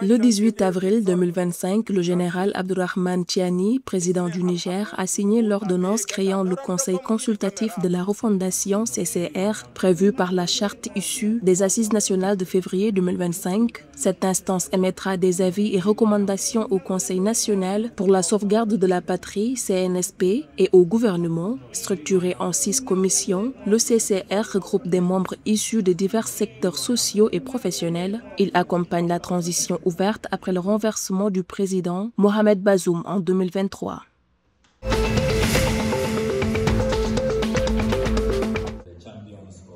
Le 18 avril 2025, le général Abdourahmane Tiani, président du Niger, a signé l'ordonnance créant le Conseil consultatif de la refondation CCR, prévu par la charte issue des Assises nationales de février 2025. Cette instance émettra des avis et recommandations au Conseil national pour la sauvegarde de la patrie, CNSP, et au gouvernement. Structuré en 6 commissions, le CCR regroupe des membres issus de divers secteurs sociaux et professionnels. Il accompagne la transition ouverte après le renversement du président Mohamed Bazoum en 2023.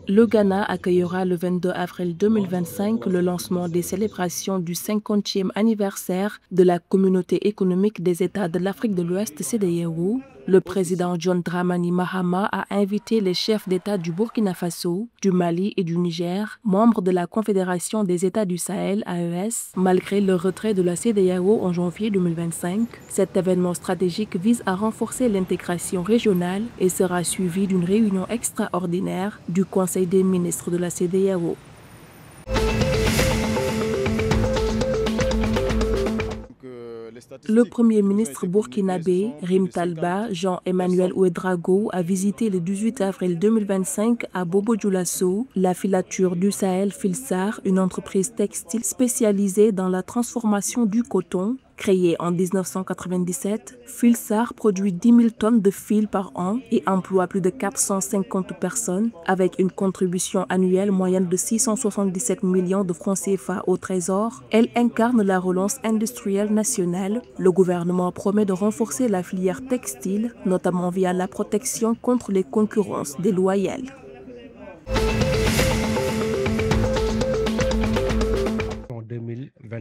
Le Ghana accueillera le 22 avril 2025 le lancement des célébrations du 50e anniversaire de la Communauté économique des États de l'Afrique de l'Ouest CEDEAO. Le président John Dramani Mahama a invité les chefs d'État du Burkina Faso, du Mali et du Niger, membres de la Confédération des États du Sahel AES, malgré le retrait de la CEDEAO en janvier 2025. Cet événement stratégique vise à renforcer l'intégration régionale et sera suivi d'une réunion extraordinaire du Conseil des ministres de la CEDEAO. Le Premier ministre burkinabé, Rim Talba, Jean-Emmanuel Ouedraogo, a visité le 18 avril 2025 à Bobo-Dioulasso la filature du Sahel Filsar, une entreprise textile spécialisée dans la transformation du coton. Créée en 1997, Filsar produit 10 000 tonnes de fil par an et emploie plus de 450 personnes, avec une contribution annuelle moyenne de 677 millions de francs CFA au Trésor. Elle incarne la relance industrielle nationale. Le gouvernement promet de renforcer la filière textile, notamment via la protection contre les concurrences déloyales.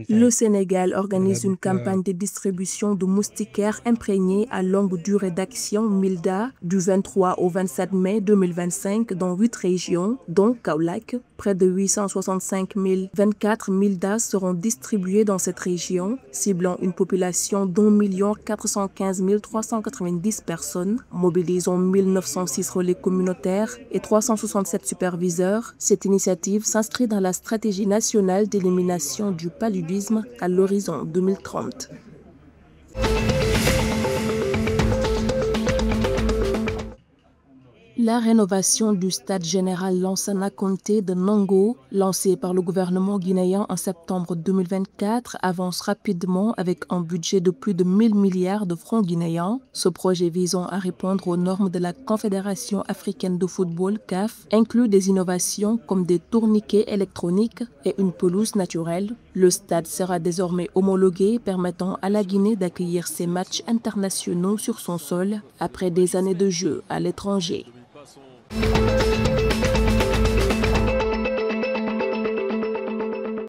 Le Sénégal organise une campagne de distribution de moustiquaires imprégnés à longue durée d'action MILDA du 23 au 27 mai 2025 dans 8 régions, dont Kaolack. Près de 865 024 MILDA seront distribués dans cette région, ciblant une population d'1 415 390 personnes, mobilisant 1906 relais communautaires et 367 superviseurs. Cette initiative s'inscrit dans la stratégie nationale d'élimination du paludisme à l'horizon 2030. La rénovation du stade général Lansana Conté de Nango, lancé par le gouvernement guinéen en septembre 2024, avance rapidement avec un budget de plus de 1 000 milliards de francs guinéens. Ce projet visant à répondre aux normes de la Confédération africaine de football CAF inclut des innovations comme des tourniquets électroniques et une pelouse naturelle. Le stade sera désormais homologué, permettant à la Guinée d'accueillir ses matchs internationaux sur son sol après des années de jeu à l'étranger.